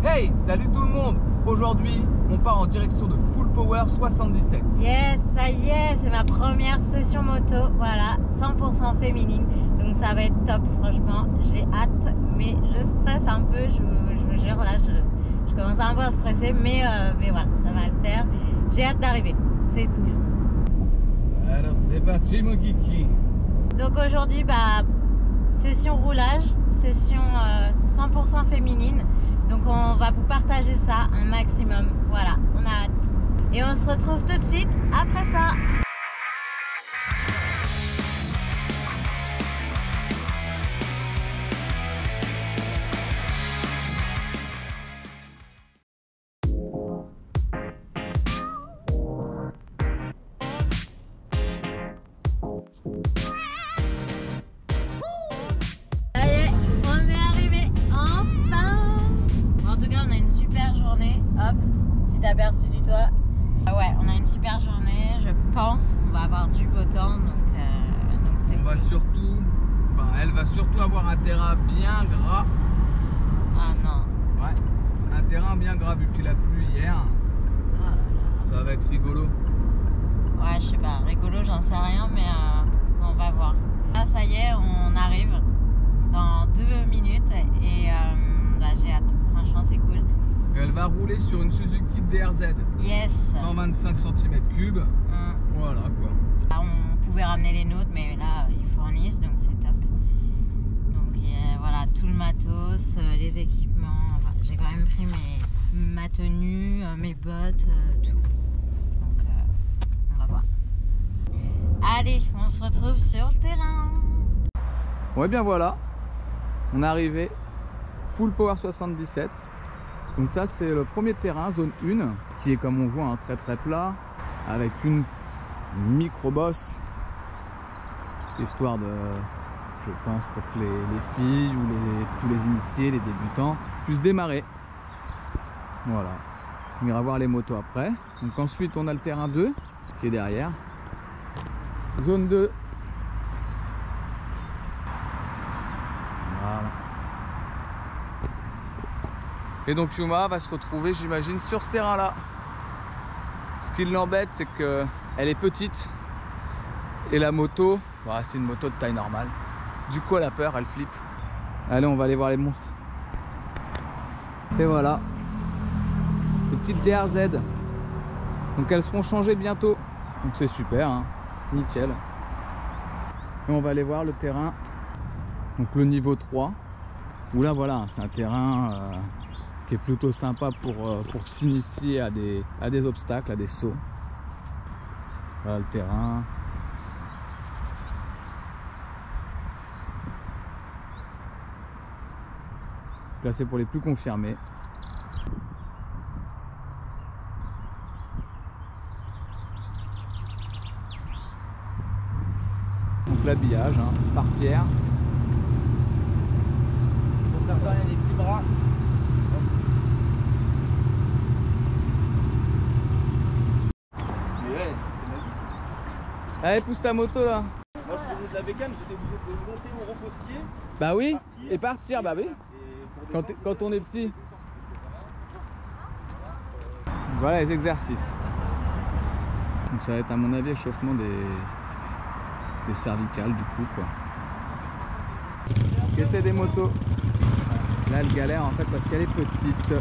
Hey, salut tout le monde. Aujourd'hui, on part en direction de Full Power 77. Yes, ça y est, c'est ma première session moto. Voilà, 100% féminine. Donc ça va être top, franchement. J'ai hâte, mais je stresse un peu. Je vous jure, là, je commence un peu à stresser. Mais voilà, ça va le faire. J'ai hâte d'arriver. C'est cool. Alors, c'est parti, mon kiki. Donc aujourd'hui, session roulage, session 100% féminine. Donc on va vous partager ça un maximum. Voilà, on a hâte. Et on se retrouve tout de suite après ça. Aperçu du toit. Ouais, on a une super journée, je pense. On va avoir du beau temps, donc c'est cool. Elle va surtout avoir un terrain bien gras. Ah non. Ouais, un terrain bien gras vu qu'il a plu hier. Oh là là. Ça va être rigolo. Ouais, je sais pas, rigolo, j'en sais rien, mais on va voir. Là, ça y est, on arrive dans 2 minutes et j'ai hâte. Franchement, c'est cool. Elle va rouler sur une Suzuki DRZ. Yes. 125 cm3. Voilà quoi. Là, on pouvait ramener les nôtres, mais là, ils fournissent, donc c'est top. Donc voilà, tout le matos, les équipements. Voilà, j'ai quand même pris ma tenue, mes bottes, tout. Donc on va voir. Allez, on se retrouve sur le terrain. Ouais, bien voilà. On est arrivé. Full Power 77. Donc ça c'est le premier terrain, zone 1, qui est comme on voit très très plat, avec une micro-bosse. C'est histoire de, je pense, pour que les filles ou tous les initiés, les débutants, puissent démarrer. Voilà. On ira voir les motos après. Donc ensuite on a le terrain 2, qui est derrière. Zone 2. Voilà. Et donc Yuma va se retrouver, j'imagine, sur ce terrain-là. Ce qui l'embête, c'est qu'elle est petite. Et la moto, c'est une moto de taille normale. Du coup, elle a peur, elle flippe. Allez, on va aller voir les monstres. Et voilà. Les petites DRZ. Donc elles seront changées bientôt. Donc c'est super, hein. Nickel. Et on va aller voir le terrain. Donc le niveau 3. Où là, voilà, c'est un terrain... qui est plutôt sympa pour s'initier à des obstacles, à des sauts. Voilà le terrain. Là c'est pour les plus confirmés. Donc l'habillage par Pierre. Pour certains il y a des petits bras. Allez, pousse ta moto là. Moi je faisais de la bécane, j'étais obligé de monter mon repose-pied. Bah oui, et partir, bah oui. Quand on est petit. Voilà les exercices. Donc ça va être à mon avis échauffement des cervicales du coup quoi. Ok, c'est des motos. Là elle galère en fait parce qu'elle est petite.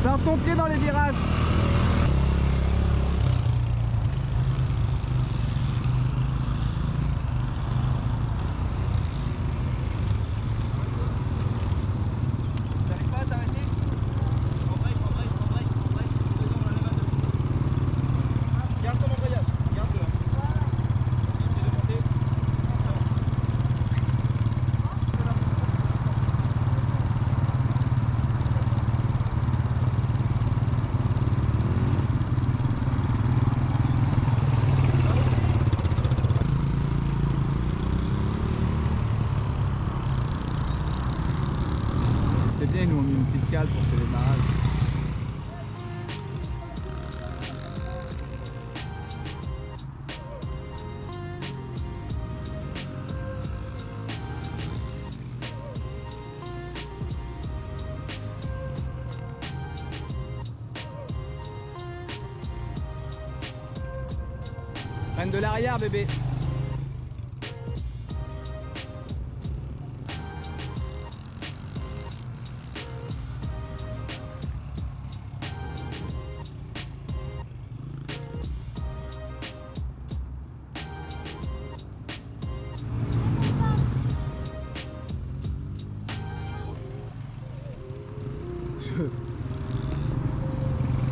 Sors ton pied dans les virages. T'arrives pas à t'arrêter? En break. Garde ton embrayage, garde-le. Essaye de monter. et nous on met une petite cale pour ce démarrage. Freine de l'arrière bébé.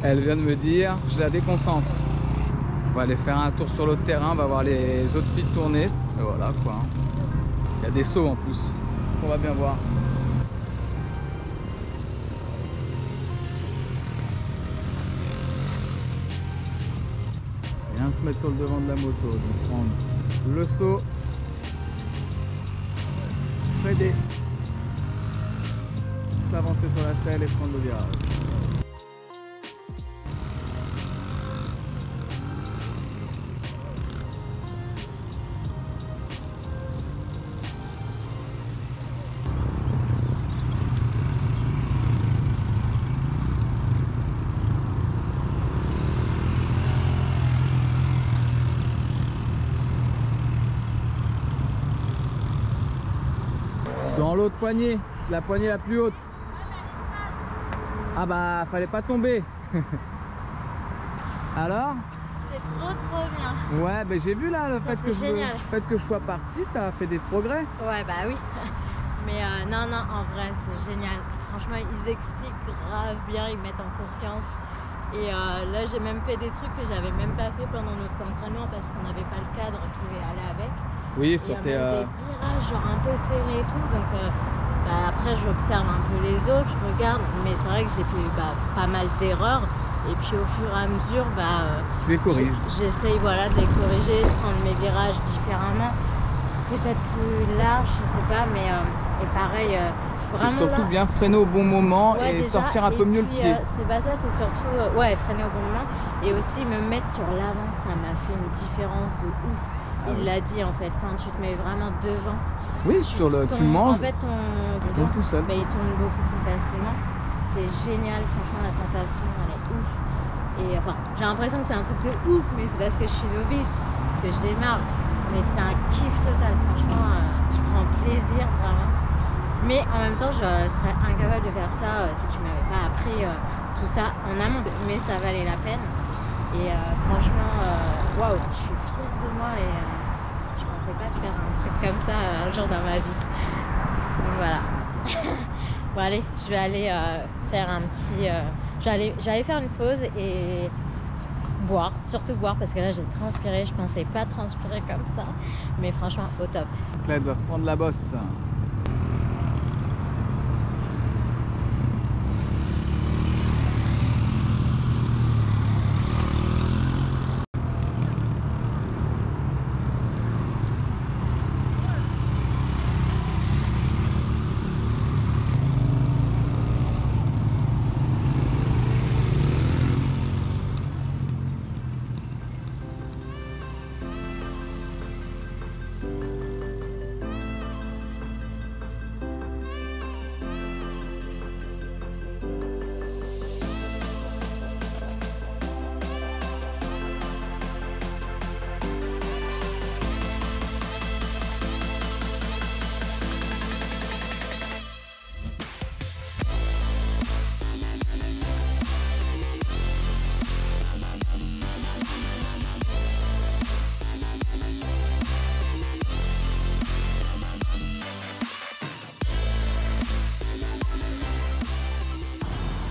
Elle vient de me dire, je la déconcentre. On va aller faire un tour sur l'autre terrain, on va voir les autres filles tourner. Et voilà quoi. Il y a des sauts en plus. On va bien voir. Bien se mettre sur le devant de la moto. Donc prendre le saut. Freiner. S'avancer sur la selle et prendre le virage. Dans l'autre poignée, la poignée la plus haute. Ah bah fallait pas tomber. Alors? C'est trop bien. Ouais, bah j'ai vu là le fait que je sois parti, t'as fait des progrès. Ouais bah oui. Mais non, en vrai c'est génial. Franchement ils expliquent grave bien, ils mettent en confiance. Et là j'ai même fait des trucs que j'avais même pas fait pendant notre entraînement parce qu'on n'avait pas le cadre qui allait avec. Oui, et sur tes... des virages genre un peu serrés et tout, donc après j'observe un peu les autres, je regarde, mais c'est vrai que j'ai fait pas mal d'erreurs et puis au fur et à mesure tu les corriges. J'essaye voilà, de les corriger, de prendre mes virages différemment, peut-être plus large, je sais pas, mais et pareil vraiment surtout là, bien freiner au bon moment ouais, et déjà, sortir un peu mieux le pied. C'est pas ça, c'est surtout ouais, freiner au bon moment et aussi me mettre sur l'avant, ça m'a fait une différence de ouf. Il l'a dit en fait, quand tu te mets vraiment devant. Oui, sur le, tu manges. En fait, ton tourne tout seul. Il tourne beaucoup plus facilement. C'est génial, franchement, la sensation, elle est ouf. Et enfin, j'ai l'impression que c'est un truc de ouf, mais c'est parce que je suis novice, parce que je démarre. Mais c'est un kiff total, franchement, je prends plaisir vraiment. Mais en même temps, je serais incapable de faire ça si tu m'avais pas appris tout ça en amont. Mais ça valait la peine. Et franchement, waouh, je suis fière de moi et je pensais pas faire un truc comme ça un jour dans ma vie. Donc voilà. Bon allez, je vais aller faire un petit... j'allais faire une pause et boire, surtout boire parce que là j'ai transpiré, je pensais pas transpirer comme ça. Mais franchement, au top. Donc là, ils doivent prendre la bosse.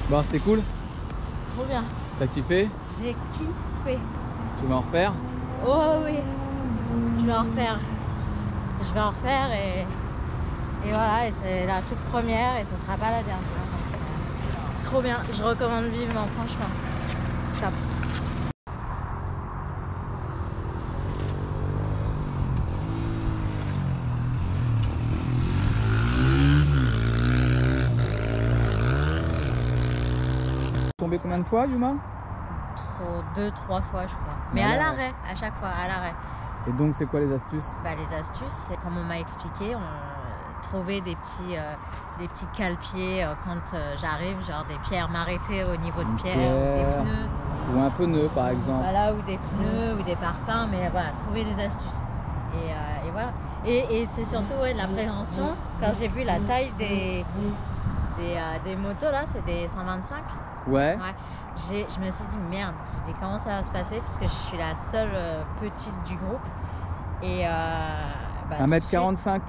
Bon, c'était cool? Trop bien. T'as kiffé? J'ai kiffé. Tu vas en refaire? Oh oui, je vais en refaire. Je vais en refaire et voilà, et c'est la toute première et ce sera pas la dernière. Trop bien, je recommande vivement, franchement. Top. combien de fois, Yuma? 2-3 fois, je crois. Mais à l'arrêt, à chaque fois, à l'arrêt. Et donc, c'est quoi les astuces? Bah, les astuces, c'est comme on m'a expliqué, trouver des petits cale-pieds quand j'arrive, genre des pierres m'arrêter au niveau de pierres, des pneus. Ou un pneu, par exemple. Voilà, ou des pneus, ou des parpaings, mais voilà, trouver des astuces. Et voilà. Et c'est surtout la prévention. Quand j'ai vu la taille des motos, là, c'est des 125. Ouais. Je me suis dit, merde, j'ai dit comment ça va se passer, parce que je suis la seule petite du groupe. Et 1m45. Ouais.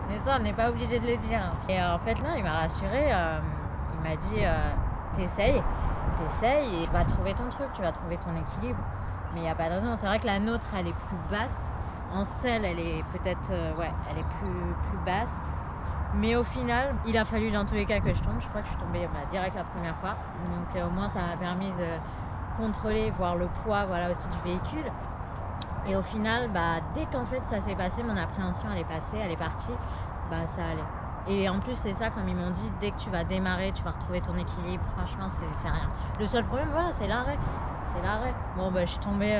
Mais ça, on n'est pas obligé de le dire. Et en fait, là, il m'a rassuré. Il m'a dit, t'essayes, et tu vas trouver ton truc, tu vas trouver ton équilibre. Mais il n'y a pas de raison. C'est vrai que la nôtre, elle est plus basse. En selle, elle est peut-être, elle est plus basse. Mais au final, il a fallu dans tous les cas que je tombe. Je crois que je suis tombée direct la première fois. Donc au moins, ça m'a permis de contrôler, voir le poids, voilà, aussi du véhicule. Et au final, dès qu'en fait ça s'est passé, mon appréhension elle est passée, elle est partie, ça allait. Et en plus c'est ça, comme ils m'ont dit, dès que tu vas démarrer, tu vas retrouver ton équilibre. Franchement, c'est rien. Le seul problème, voilà, c'est l'arrêt. Bon, je suis tombée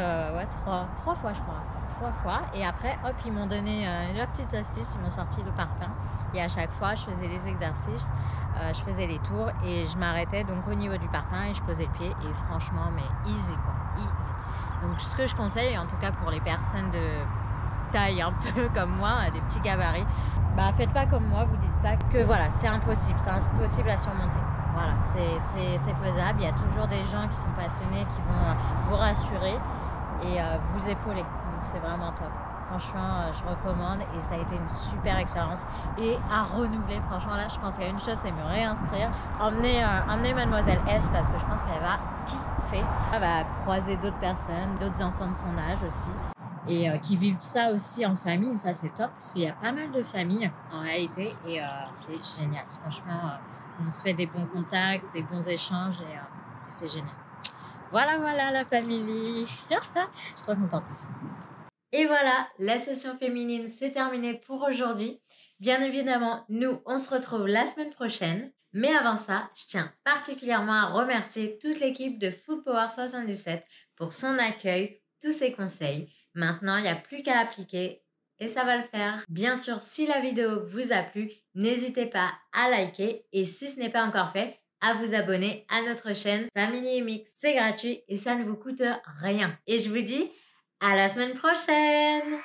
3 fois, je crois. 3 fois. Et après, hop, ils m'ont donné la petite astuce, ils m'ont sorti le parpaing. Et à chaque fois, je faisais les exercices, je faisais les tours et je m'arrêtais donc au niveau du parpaing et je posais le pied. Et franchement, mais easy quoi, easy. Donc ce que je conseille, en tout cas pour les personnes de taille un peu comme moi, des petits gabarits, faites pas comme moi, vous dites pas que voilà, c'est impossible à surmonter. Voilà, c'est faisable, il y a toujours des gens qui sont passionnés, qui vont vous rassurer et vous épauler. Donc c'est vraiment top. Franchement, je recommande et ça a été une super expérience et à renouveler. Franchement, là, je pense qu'il y a une chose, c'est me réinscrire. Emmener Mademoiselle S parce que je pense qu'elle va kiffer. Elle va croiser d'autres personnes, d'autres enfants de son âge aussi et qui vivent ça aussi en famille. Ça, c'est top parce qu'il y a pas mal de familles en réalité et c'est génial. Franchement, on se fait des bons contacts, des bons échanges et c'est génial. Voilà la famille. Je suis trop contente. Et voilà, la session féminine c'est terminé pour aujourd'hui. Bien évidemment, nous, on se retrouve la semaine prochaine. Mais avant ça, je tiens particulièrement à remercier toute l'équipe de Full Power 77 pour son accueil, tous ses conseils. Maintenant, il n'y a plus qu'à appliquer et ça va le faire. Bien sûr, si la vidéo vous a plu, n'hésitez pas à liker et si ce n'est pas encore fait, à vous abonner à notre chaîne Family MX. C'est gratuit et ça ne vous coûte rien. Et je vous dis à la semaine prochaine!